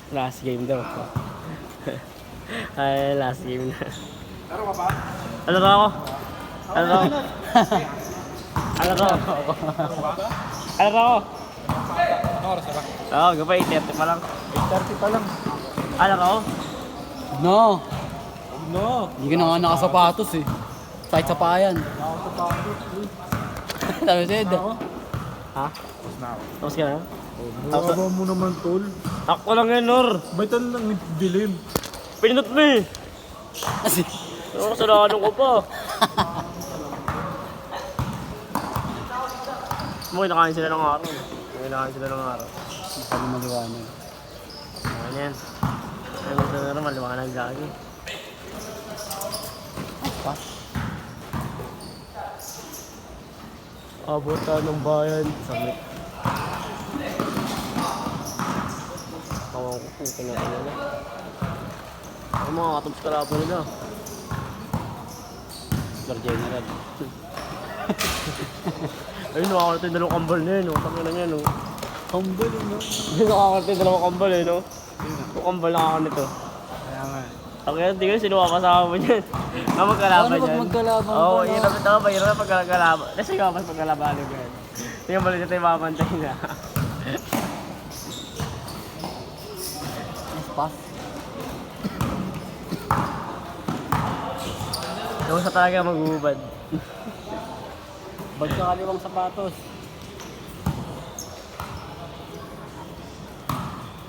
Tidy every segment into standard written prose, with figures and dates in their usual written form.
Last game daw. Ay, last game na. Laro ka ba? Ano ba ako? Ano ba ako? Ano ba ako? Ano ba ako? Ano oras na ba? Oo, gaba 8:30 pa lang. 8:30 pa lang. Ano ba ako? No, No. hindi ka na nga nakasapatos eh. Kahit sa payan. Nakakapagod. Sabi sa'yo, Ha? Tapos na ako. Tapos ka na? Baba mo naman, tol. Ako lang yan, Nor. Ba't ano lang dilim? Pinindot mo eh. Kasi, Oo, kasalanan ko pa. Mo, kinakain sila ng araw. Kinakain sila ng araw. sabi maliwanag. Ano yan? Ay, gusto na rin maliwanag lagi. Pa? Abutan ng bayan. Samit. Tawang ko kung kinain nila. Ako mga katubs kalaban nila. Lord General. Ayun, nakakarating yung dalawang kambal na yun. Tangin na yan, no? Humble, no? Nakakarating yung dalawang kambal eh, no? Yung kambal nakakanito. Kaya nga. Tangin, hindi ko sino kasama mo dyan. Magkalaban Paano yan. pag magkalaban Oo, ka, no? hirap ito. Mahirap pag magkalaban. Kasi ikaw mas magkalaban ka yan. Tingnan mo rin ito yung mapantay na. Mas pass. Yung sa talaga mag-uubad. Bag sa kaliwang sapatos.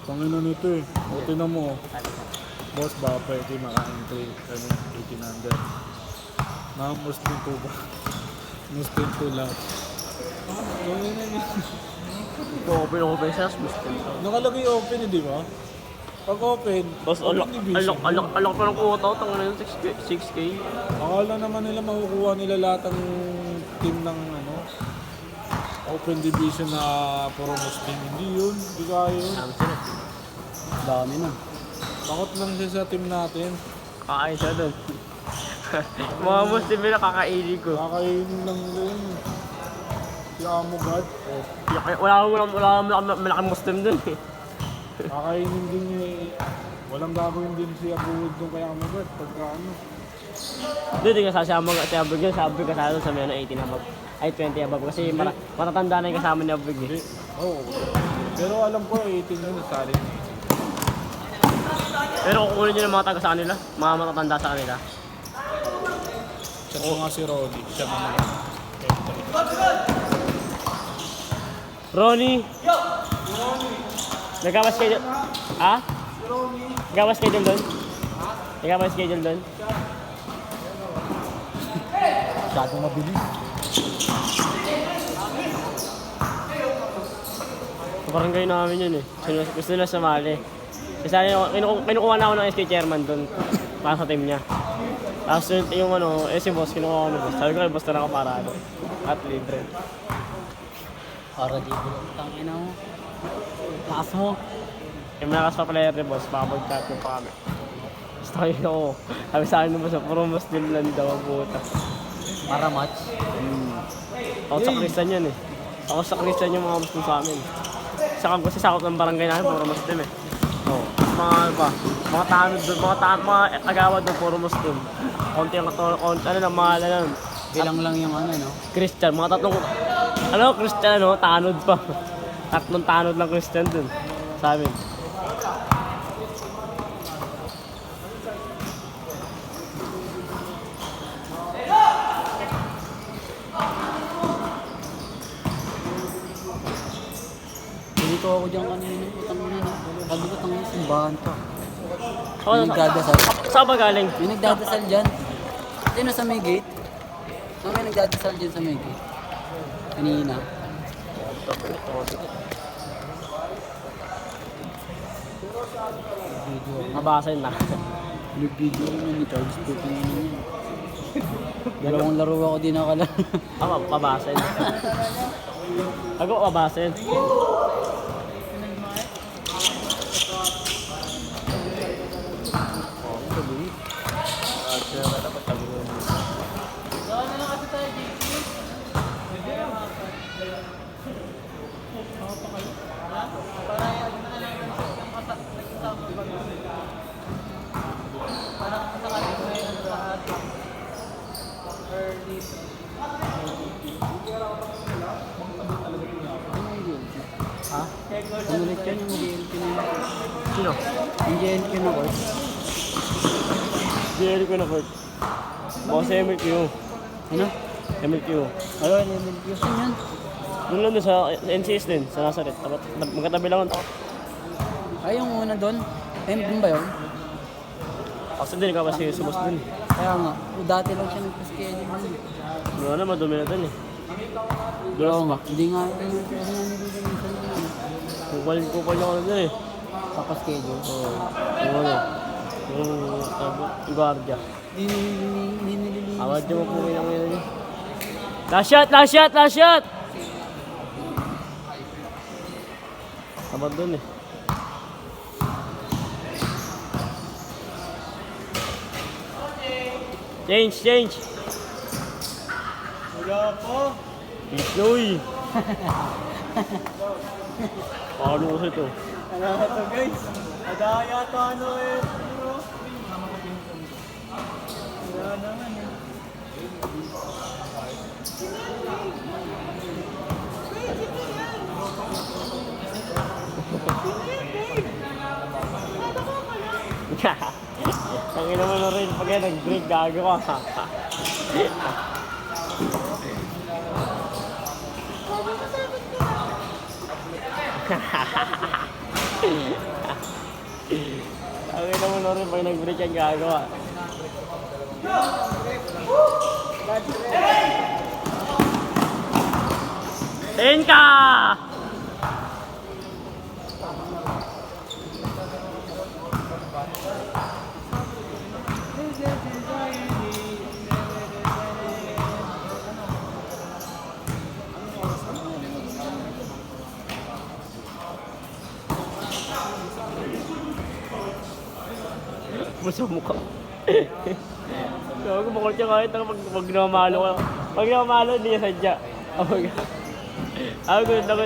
Pangino nito eh. O, tinan mo. Boss, baka pwede makain 1800. Mga Muslim po ba? Muslim po lahat. Pangino na yun. Open siya, Muslim. Nakalagay open eh, di ba? Pag open, Tapos open division. alok pa ng kuha tao, tanga na yung 6K. Akala naman nila makukuha nila lahat ng team ng ano, open division na puro Muslim. Hindi yun, hindi kaya yun. Sabi sila. Dami na. Takot lang siya sa team natin. Kakain siya doon. Mga Muslim nila kakainin ko. Kakainin lang nila yun. Si Amo God. Wala malaking Muslim doon eh. Kakainin din niya eh. Walang gagawin din si Abu doon kay Amo God. Pagka ano. Doon din kasama si Abog yun. Si Abog kasama doon sa may 18 above. Ay 20 above. Kasi matatanda na yung kasama ni Abog Hindi. eh. Oo. Pero alam ko 18 yun sa salin. Pero kukunin nyo ng mga taga sa kanila. Mga matatanda sa kanila. Siya ko nga si Roddy. Siya naman. Ronnie! Nagkawas schedule. Ha? Nagkawas schedule doon? Nagkawas schedule doon? Masyadong mabilis. Sa barangay namin yun eh. Gusto nila sumali. Kasi kinukuha na ako ng SK chairman doon. Para sa team niya. Tapos yung ano, si boss, kinukuha ko ng boss. Sabi ko kay boss na lang ako para ano. At libre. Para di ko. Tangina mo. Lakas mo. Yung malakas pa player ni boss, baka mag-cut mo pa kami. Gusto ko yun ako. Sabi sa akin naman sa puro Muslim lang daw ang puta. Para match. Ako sa Christian yan eh. Ako sa Christian yung mga Muslim sa amin. Saka kasi sakot ng barangay namin, puro Muslim eh. Oo. Mga ano pa, mga tanod doon, mga agawad doon, puro Muslim. Konti ang konti, ano lang, mahal na lang. Bilang lang yung ano, no? Christian, mga tatlong, ano, Christian, ano, tanod pa. Tatlong tanod lang Christian doon, sa amin. Dito ako dyan kanina. Tangina na. Sabi ko tangina, simbahan to. Oh, Yung nagdadasal. Saan ba galing? Yung nagdadasal dyan. Sino sa may gate? Saan may nagdadasal dyan sa may gate? Kanina. Mabasa yun na. Nag-video naman ni Charles. Putin na yun. Dalawang laro ako din nakalaro. Mabasa yun. Ako, mabasa yun. Ha? Umulit yan yung GLQ na yun. Sino? Yung GLQ na course. Jerry ko na Kurt. Baka sa MLQ. Ano? MLQ. Ayun, yung GLQ. Saan yun? Doon lang din sa NCS din, sa Nazaret. Magkatabi lang ang Ay, yung una doon. Doon ba yun? Kasi din ka kasi subos din. Kaya nga. Dati lang siya nagpa-schedule nun. Wala na, madumi na din eh. Oo nga. Hindi nga. Hindi nga nililisan yun. Kupal niya ko na din eh. Papa-schedule. Oo. Yung ano, yung guardia. Hindi nililisan. Awad niyo mo po kayo ngayon niyo. Last shot! Last shot! Last shot! Tamad dun eh. Change! Wala po. Isloy! Paano ko ito? Ano ito guys? Adaya to ano eh. Bro. Wala naman eh. Tangin naman na rin pag yan nag-break gago ka. Tangin naman na rin pag nag-break yan gago ka. Tenka! Masa mukha. Gago, makulit siya kahit pag namamalo ka. Pag namamalo, hindi niya sadya. Ako, gulit ka.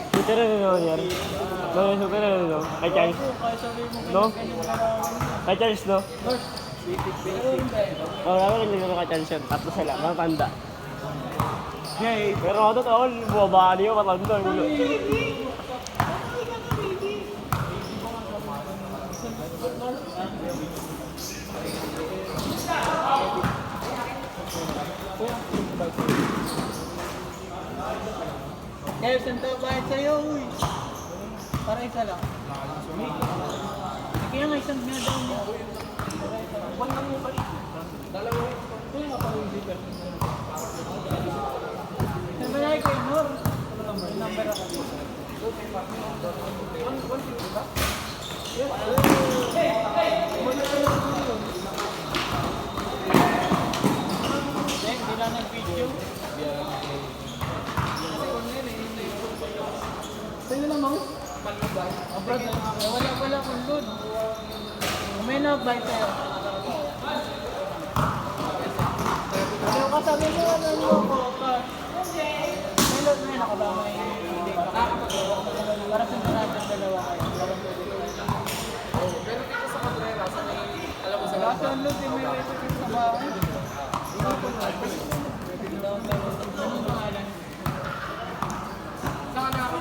Suka na naman yan. Suka na naman. Kay Charles. No? Kay Charles, no? Wala ka rin kay Charles yun. Tatlo sila. Mga tanda. Pero ako totoo, bumabaan niyo, matanda. Kaya saan tayo bayad sa'yo, uy? Para isa lang. Kaya nga isang ginagawa mo. One lang yung balik. Dalawa. Kaya nga pala yung zipper. Nabalay ko yung more. Number ako. 150 ba? Yes. Hindi lang nag-video. Sa'yo lang ako? Abroad na. Wala kong load. May na-buy sa'yo. Ano kasabi mo? Ano ko? May load na yun ako ba? May para sa natin dalawa kayo. Pero dito sa Cabrera, alam mo sa lahat ang load yung may waiting sa bahay. Hindi ko na. Anong pangalan? Saan na ako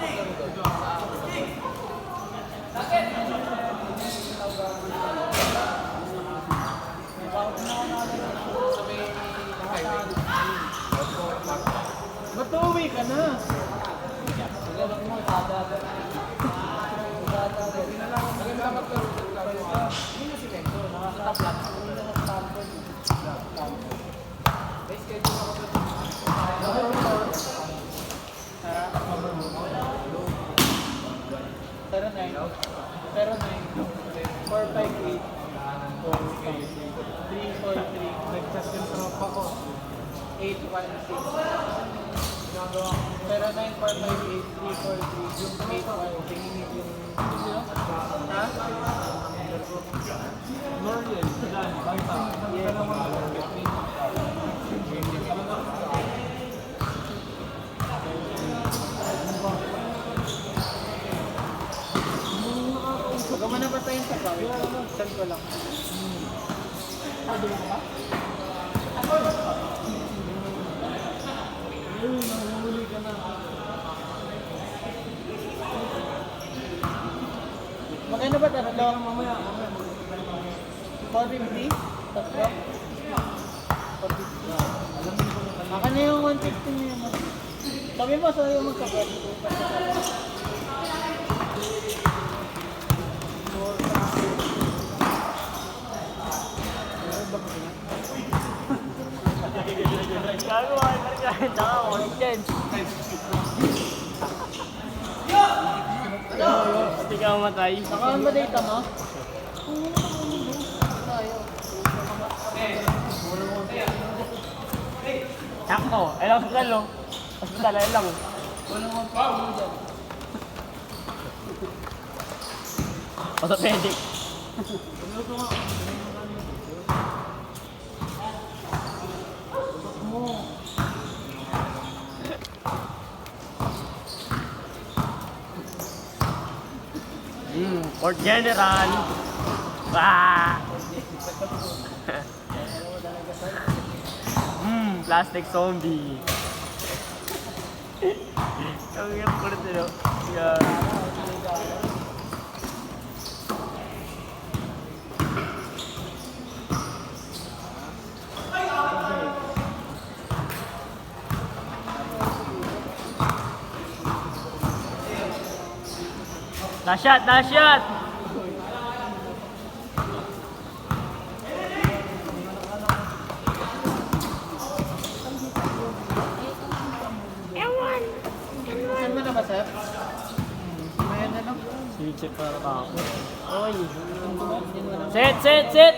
ba't uuwi ka na? Pero 9, 458, 343, nag-chat yung tropa ko, 816. Pero 9, 458, 343, yung 816, tingin yung... Ha? Noriel, Dan, Banta. Huwag ka man napatayin sa pawit. Saan ko lang. Magkano ba tatlo? Mamaya. 450? Tatlo? 450. Akin na yung 150 niya. Sabi mo sa'yo magkabal. Gago, ay marikahin. Naka, walang chance. Hindi ka mamatay. Nakaan ba data mo? Ako, ay lang hospital, no? Hospital, ay lang. Orthopedic. Port General. Ah! Plastic zombie. Ang hirap ko rin ito. Yeah. Dasyat, dasyat! Saan mo na ba, sir? Mayroon na lang. Sige, para ako. Oy. Sit, sit, sit!